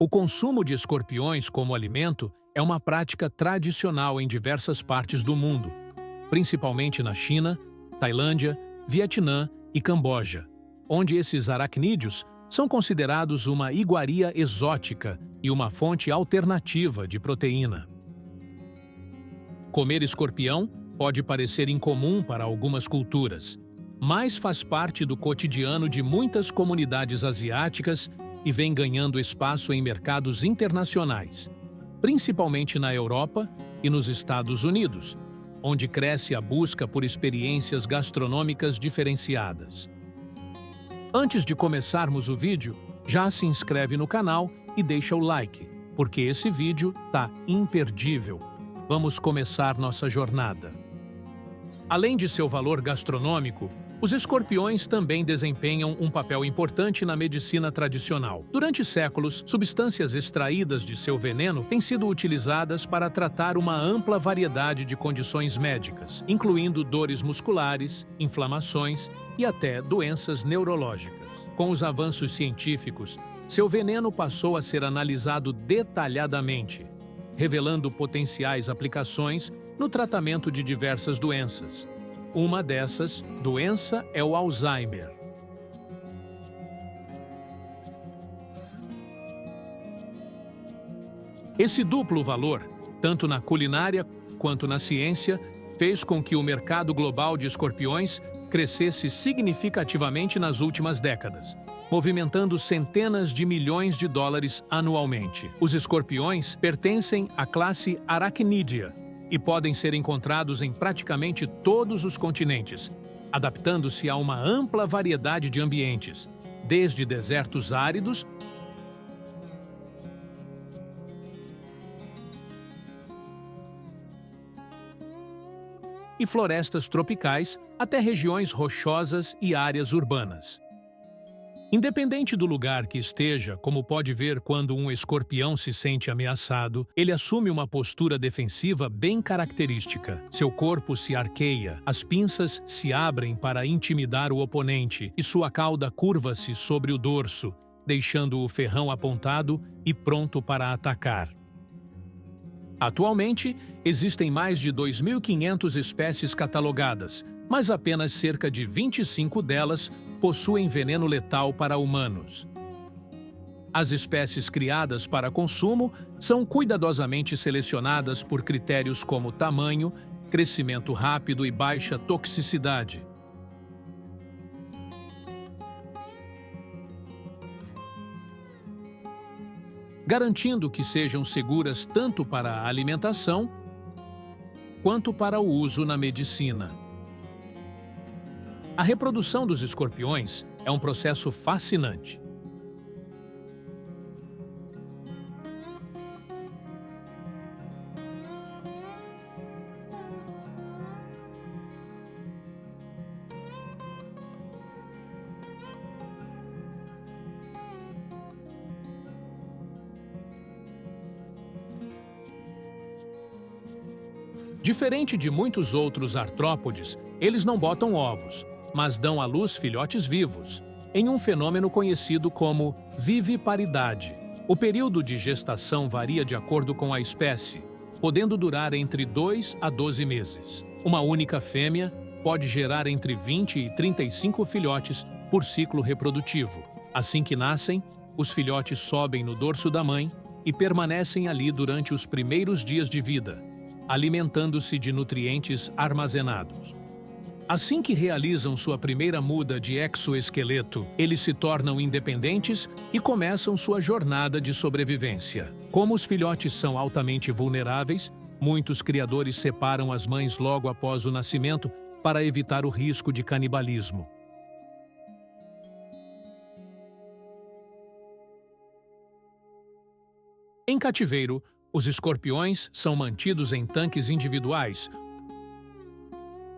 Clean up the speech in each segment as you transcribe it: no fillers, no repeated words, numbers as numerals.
O consumo de escorpiões como alimento é uma prática tradicional em diversas partes do mundo, principalmente na China, Tailândia, Vietnã e Camboja, onde esses aracnídeos são considerados uma iguaria exótica e uma fonte alternativa de proteína. Comer escorpião pode parecer incomum para algumas culturas, mas faz parte do cotidiano de muitas comunidades asiáticas e vem ganhando espaço em mercados internacionais, principalmente na Europa e nos Estados Unidos, onde cresce a busca por experiências gastronômicas diferenciadas. Antes de começarmos o vídeo, já se inscreve no canal e deixa o like, porque esse vídeo tá imperdível. Vamos começar nossa jornada. Além de seu valor gastronômico, os escorpiões também desempenham um papel importante na medicina tradicional. Durante séculos, substâncias extraídas de seu veneno têm sido utilizadas para tratar uma ampla variedade de condições médicas, incluindo dores musculares, inflamações e até doenças neurológicas. Com os avanços científicos, seu veneno passou a ser analisado detalhadamente, revelando potenciais aplicações no tratamento de diversas doenças. Uma dessas doença é o Alzheimer. Esse duplo valor, tanto na culinária quanto na ciência, fez com que o mercado global de escorpiões crescesse significativamente nas últimas décadas, movimentando centenas de milhões de dólares anualmente. Os escorpiões pertencem à classe Arachnidea e podem ser encontrados em praticamente todos os continentes, adaptando-se a uma ampla variedade de ambientes, desde desertos áridos e florestas tropicais até regiões rochosas e áreas urbanas. Independente do lugar que esteja, como pode ver quando um escorpião se sente ameaçado, ele assume uma postura defensiva bem característica. Seu corpo se arqueia, as pinças se abrem para intimidar o oponente e sua cauda curva-se sobre o dorso, deixando o ferrão apontado e pronto para atacar. Atualmente, existem mais de 2.500 espécies catalogadas, mas apenas cerca de 25 delas possuem veneno letal para humanos. As espécies criadas para consumo são cuidadosamente selecionadas por critérios como tamanho, crescimento rápido e baixa toxicidade. Garantindo que sejam seguras tanto para a alimentação quanto para o uso na medicina. A reprodução dos escorpiões é um processo fascinante. Diferente de muitos outros artrópodes, eles não botam ovos, mas dão à luz filhotes vivos, em um fenômeno conhecido como viviparidade. O período de gestação varia de acordo com a espécie, podendo durar entre 2 a 12 meses. Uma única fêmea pode gerar entre 20 e 35 filhotes por ciclo reprodutivo. Assim que nascem, os filhotes sobem no dorso da mãe e permanecem ali durante os primeiros dias de vida, alimentando-se de nutrientes armazenados. Assim que realizam sua primeira muda de exoesqueleto, eles se tornam independentes e começam sua jornada de sobrevivência. Como os filhotes são altamente vulneráveis, muitos criadores separam as mães logo após o nascimento para evitar o risco de canibalismo. Em cativeiro, os escorpiões são mantidos em tanques individuais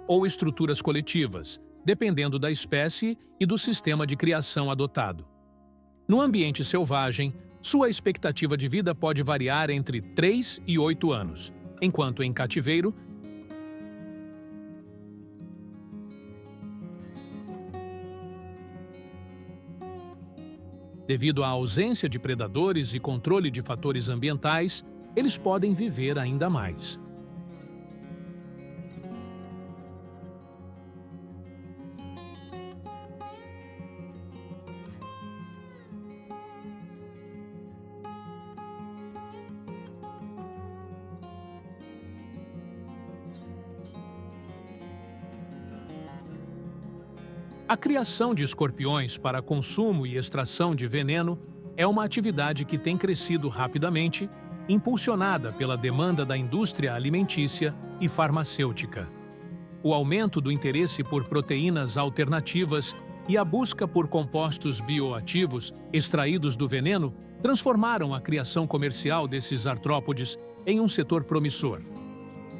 ou estruturas coletivas, dependendo da espécie e do sistema de criação adotado. No ambiente selvagem, sua expectativa de vida pode variar entre 3 e 8 anos, enquanto em cativeiro, Devido à ausência de predadores e controle de fatores ambientais, eles podem viver ainda mais. A criação de escorpiões para consumo e extração de veneno é uma atividade que tem crescido rapidamente, impulsionada pela demanda da indústria alimentícia e farmacêutica. O aumento do interesse por proteínas alternativas e a busca por compostos bioativos extraídos do veneno transformaram a criação comercial desses artrópodes em um setor promissor.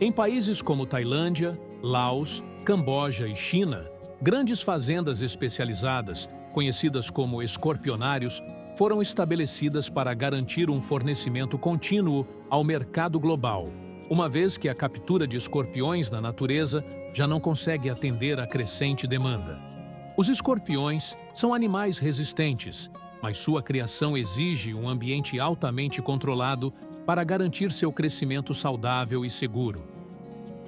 Em países como Tailândia, Laos, Camboja e China, grandes fazendas especializadas, conhecidas como escorpionários, foram estabelecidas para garantir um fornecimento contínuo ao mercado global, uma vez que a captura de escorpiões na natureza já não consegue atender à crescente demanda. Os escorpiões são animais resistentes, mas sua criação exige um ambiente altamente controlado para garantir seu crescimento saudável e seguro.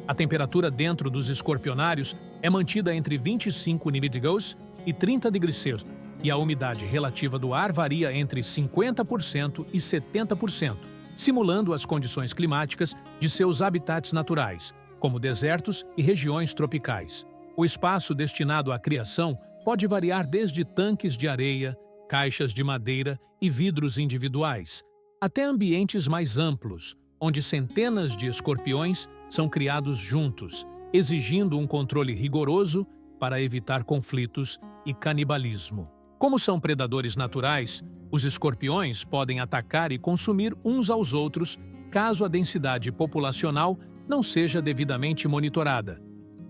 A temperatura dentro dos escorpionários é mantida entre 25 °C e 30 °C, e a umidade relativa do ar varia entre 50% e 70%, simulando as condições climáticas de seus habitats naturais, como desertos e regiões tropicais. O espaço destinado à criação pode variar desde tanques de areia, caixas de madeira e vidros individuais, até ambientes mais amplos, onde centenas de escorpiões são criados juntos, exigindo um controle rigoroso para evitar conflitos e canibalismo. Como são predadores naturais, os escorpiões podem atacar e consumir uns aos outros caso a densidade populacional não seja devidamente monitorada,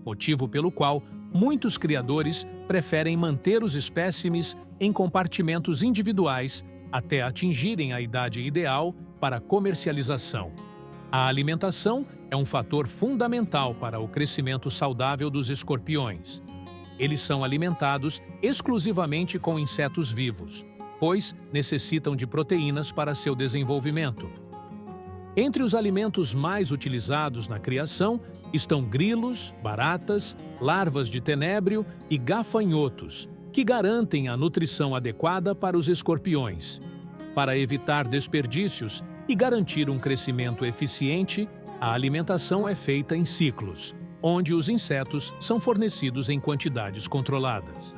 motivo pelo qual muitos criadores preferem manter os espécimes em compartimentos individuais até atingirem a idade ideal para comercialização. A alimentação é um fator fundamental para o crescimento saudável dos escorpiões. Eles são alimentados exclusivamente com insetos vivos, pois necessitam de proteínas para seu desenvolvimento. Entre os alimentos mais utilizados na criação estão grilos, baratas, larvas de tenébrio e gafanhotos, que garantem a nutrição adequada para os escorpiões. Para evitar desperdícios e garantir um crescimento eficiente, a alimentação é feita em ciclos, onde os insetos são fornecidos em quantidades controladas.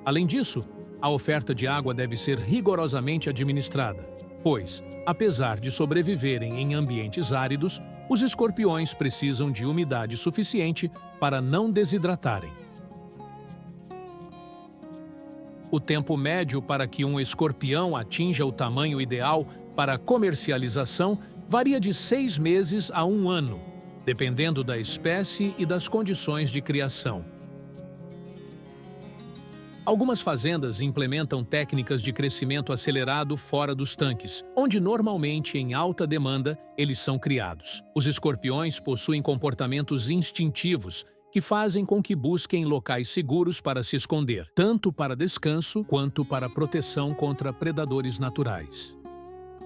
Além disso, a oferta de água deve ser rigorosamente administrada, pois, apesar de sobreviverem em ambientes áridos, os escorpiões precisam de umidade suficiente para não desidratarem. O tempo médio para que um escorpião atinja o tamanho ideal para comercialização varia de 6 meses a 1 ano, dependendo da espécie e das condições de criação. Algumas fazendas implementam técnicas de crescimento acelerado fora dos tanques, onde normalmente em alta demanda eles são criados. Os escorpiões possuem comportamentos instintivos que fazem com que busquem locais seguros para se esconder, tanto para descanso quanto para proteção contra predadores naturais.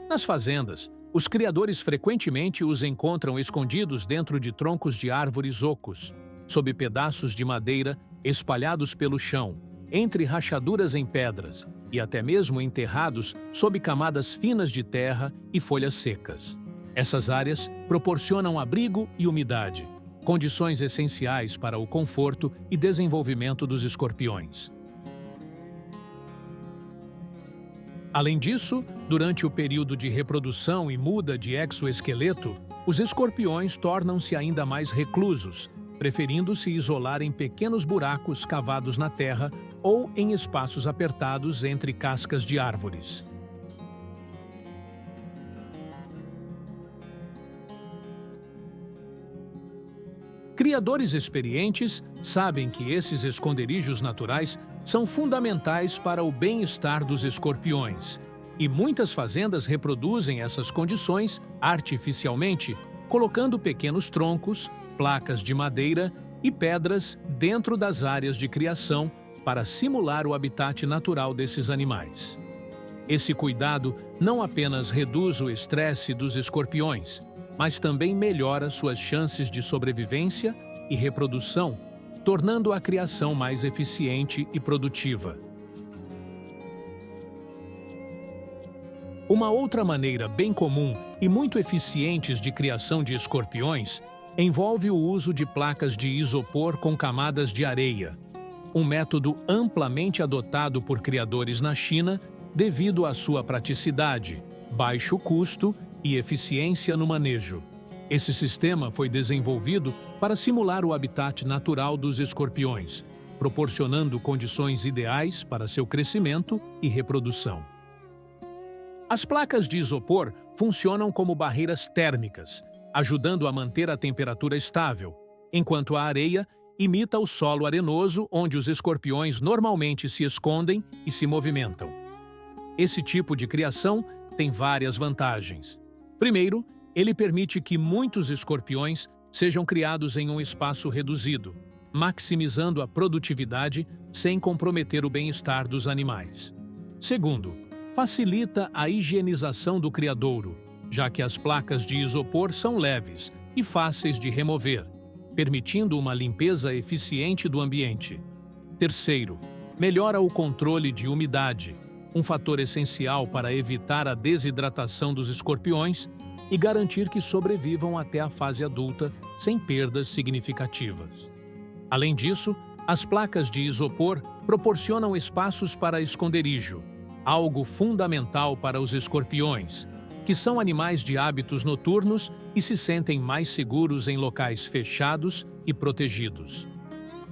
Nas fazendas, os criadores frequentemente os encontram escondidos dentro de troncos de árvores ocos, sob pedaços de madeira espalhados pelo chão, entre rachaduras em pedras e até mesmo enterrados sob camadas finas de terra e folhas secas. Essas áreas proporcionam abrigo e umidade, condições essenciais para o conforto e desenvolvimento dos escorpiões. Além disso, durante o período de reprodução e muda de exoesqueleto, os escorpiões tornam-se ainda mais reclusos, preferindo se isolar em pequenos buracos cavados na terra ou em espaços apertados entre cascas de árvores. criadores experientes sabem que esses esconderijos naturais são fundamentais para o bem-estar dos escorpiões, e muitas fazendas reproduzem essas condições artificialmente, colocando pequenos troncos, placas de madeira e pedras dentro das áreas de criação para simular o habitat natural desses animais. Esse cuidado não apenas reduz o estresse dos escorpiões, mas também melhora suas chances de sobrevivência e reprodução, tornando a criação mais eficiente e produtiva. Uma outra maneira bem comum e muito eficiente de criação de escorpiões envolve o uso de placas de isopor com camadas de areia, um método amplamente adotado por criadores na China devido à sua praticidade, baixo custo e eficiência no manejo. Esse sistema foi desenvolvido para simular o habitat natural dos escorpiões, proporcionando condições ideais para seu crescimento e reprodução. As placas de isopor funcionam como barreiras térmicas, ajudando a manter a temperatura estável, enquanto a areia imita o solo arenoso onde os escorpiões normalmente se escondem e se movimentam. Esse tipo de criação tem várias vantagens. Primeiro, ele permite que muitos escorpiões sejam criados em um espaço reduzido, maximizando a produtividade sem comprometer o bem-estar dos animais. Segundo, facilita a higienização do criadouro, já que as placas de isopor são leves e fáceis de remover, permitindo uma limpeza eficiente do ambiente. Terceiro, melhora o controle de umidade, um fator essencial para evitar a desidratação dos escorpiões e garantir que sobrevivam até a fase adulta sem perdas significativas. Além disso, as placas de isopor proporcionam espaços para esconderijo, algo fundamental para os escorpiões, que são animais de hábitos noturnos e se sentem mais seguros em locais fechados e protegidos.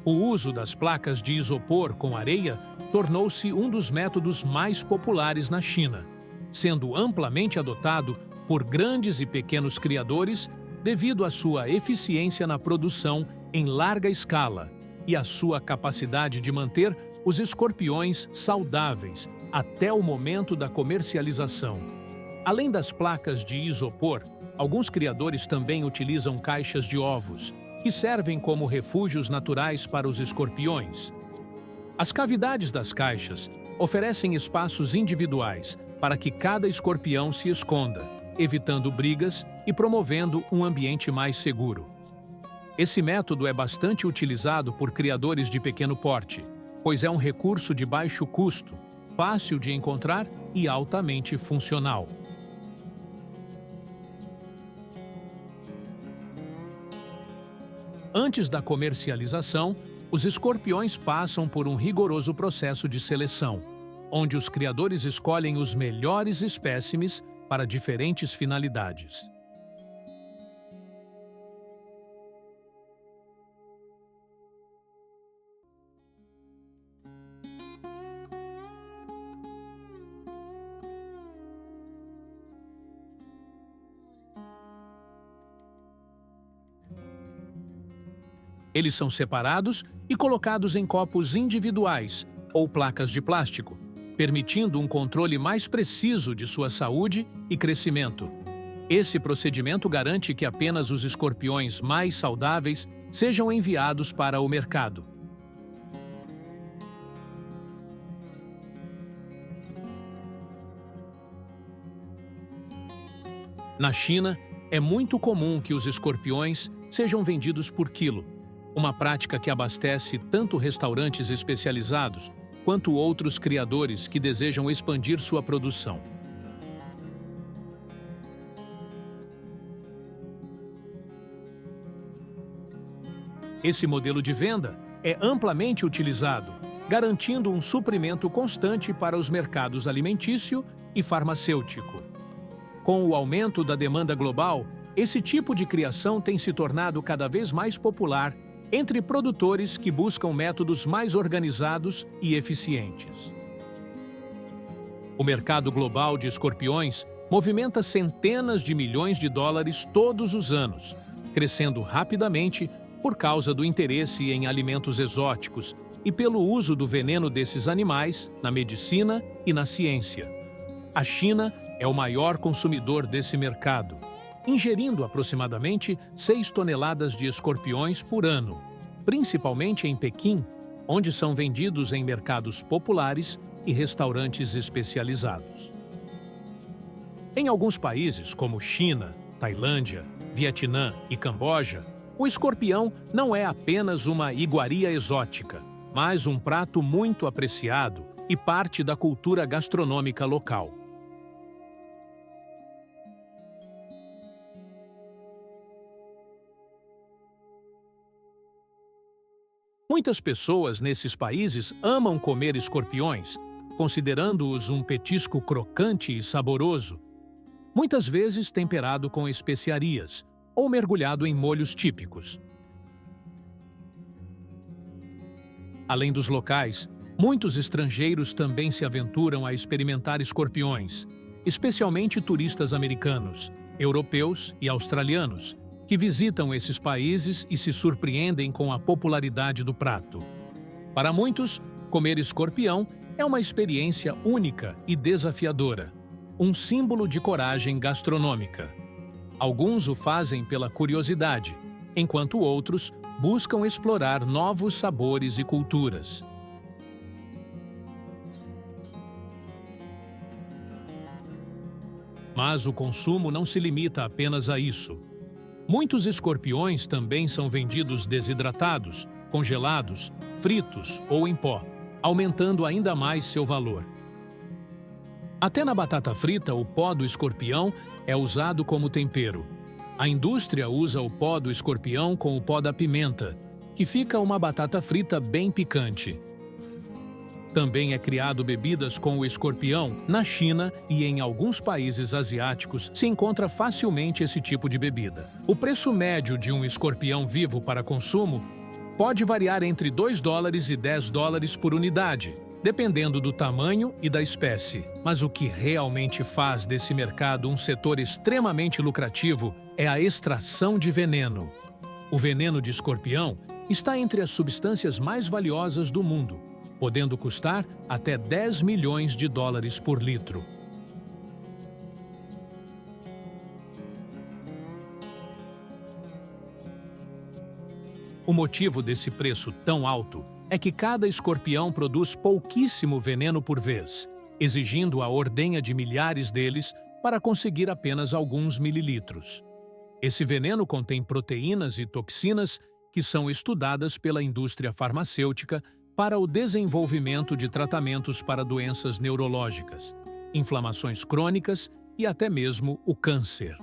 O uso das placas de isopor com areia tornou-se um dos métodos mais populares na China, sendo amplamente adotado por grandes e pequenos criadores devido à sua eficiência na produção em larga escala e à sua capacidade de manter os escorpiões saudáveis até o momento da comercialização. Além das placas de isopor, alguns criadores também utilizam caixas de ovos, que servem como refúgios naturais para os escorpiões. As cavidades das caixas oferecem espaços individuais para que cada escorpião se esconda, evitando brigas e promovendo um ambiente mais seguro. Esse método é bastante utilizado por criadores de pequeno porte, pois é um recurso de baixo custo, fácil de encontrar e altamente funcional. Antes da comercialização, os escorpiões passam por um rigoroso processo de seleção, onde os criadores escolhem os melhores espécimes para diferentes finalidades. Eles são separados e colocados em copos individuais ou placas de plástico, permitindo um controle mais preciso de sua saúde e crescimento. Esse procedimento garante que apenas os escorpiões mais saudáveis sejam enviados para o mercado. Na China, é muito comum que os escorpiões sejam vendidos por quilo, uma prática que abastece tanto restaurantes especializados quanto outros criadores que desejam expandir sua produção. Esse modelo de venda é amplamente utilizado, garantindo um suprimento constante para os mercados alimentício e farmacêutico. Com o aumento da demanda global, esse tipo de criação tem se tornado cada vez mais popular entre produtores que buscam métodos mais organizados e eficientes. O mercado global de escorpiões movimenta centenas de milhões de dólares todos os anos, crescendo rapidamente por causa do interesse em alimentos exóticos e pelo uso do veneno desses animais na medicina e na ciência. A China é o maior consumidor desse mercado, ingerindo aproximadamente 6 toneladas de escorpiões por ano, principalmente em Pequim, onde são vendidos em mercados populares e restaurantes especializados. Em alguns países, como China, Tailândia, Vietnã e Camboja, o escorpião não é apenas uma iguaria exótica, mas um prato muito apreciado e parte da cultura gastronômica local. Muitas pessoas nesses países amam comer escorpiões, considerando-os um petisco crocante e saboroso, muitas vezes temperado com especiarias ou mergulhado em molhos típicos. Além dos locais, muitos estrangeiros também se aventuram a experimentar escorpiões, especialmente turistas americanos, europeus e australianos, que visitam esses países e se surpreendem com a popularidade do prato. Para muitos, comer escorpião é uma experiência única e desafiadora, um símbolo de coragem gastronômica. Alguns o fazem pela curiosidade, enquanto outros buscam explorar novos sabores e culturas. Mas o consumo não se limita apenas a isso. Muitos escorpiões também são vendidos desidratados, congelados, fritos ou em pó, aumentando ainda mais seu valor. Até na batata frita, o pó do escorpião é usado como tempero. A indústria usa o pó do escorpião com o pó da pimenta, que fica uma batata frita bem picante. Também é criado bebidas com o escorpião. Na China e em alguns países asiáticos se encontra facilmente esse tipo de bebida. O preço médio de um escorpião vivo para consumo pode variar entre $2 e $10 por unidade, dependendo do tamanho e da espécie. Mas o que realmente faz desse mercado um setor extremamente lucrativo é a extração de veneno. O veneno de escorpião está entre as substâncias mais valiosas do mundo, podendo custar até $10 milhões por litro. O motivo desse preço tão alto é que cada escorpião produz pouquíssimo veneno por vez, exigindo a ordenha de milhares deles para conseguir apenas alguns mililitros. Esse veneno contém proteínas e toxinas que são estudadas pela indústria farmacêutica para o desenvolvimento de tratamentos para doenças neurológicas, inflamações crônicas e até mesmo o câncer.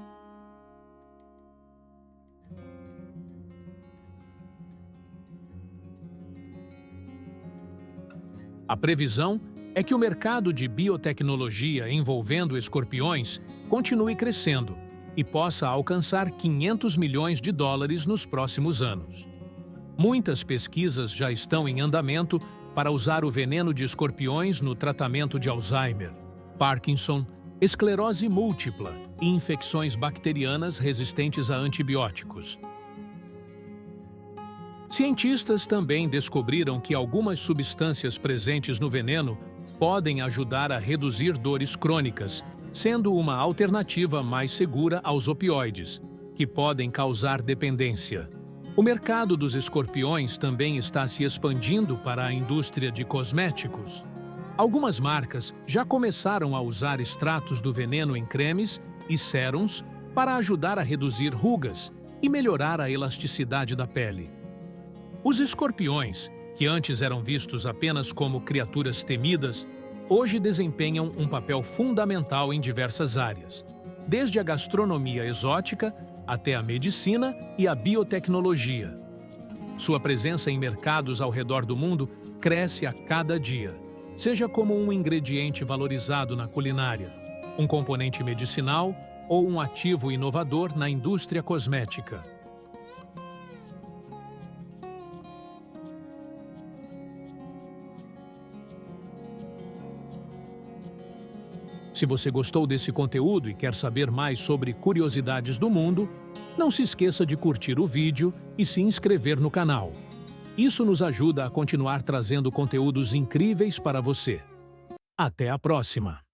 A previsão é que o mercado de biotecnologia envolvendo escorpiões continue crescendo e possa alcançar $500 milhões nos próximos anos. Muitas pesquisas já estão em andamento para usar o veneno de escorpiões no tratamento de Alzheimer, Parkinson, esclerose múltipla e infecções bacterianas resistentes a antibióticos. Cientistas também descobriram que algumas substâncias presentes no veneno podem ajudar a reduzir dores crônicas, sendo uma alternativa mais segura aos opioides, que podem causar dependência. O mercado dos escorpiões também está se expandindo para a indústria de cosméticos. Algumas marcas já começaram a usar extratos do veneno em cremes e sérums para ajudar a reduzir rugas e melhorar a elasticidade da pele. Os escorpiões, que antes eram vistos apenas como criaturas temidas, hoje desempenham um papel fundamental em diversas áreas, desde a gastronomia exótica até a medicina e a biotecnologia. Sua presença em mercados ao redor do mundo cresce a cada dia, seja como um ingrediente valorizado na culinária, um componente medicinal ou um ativo inovador na indústria cosmética. Se você gostou desse conteúdo e quer saber mais sobre curiosidades do mundo, não se esqueça de curtir o vídeo e se inscrever no canal. Isso nos ajuda a continuar trazendo conteúdos incríveis para você. Até a próxima!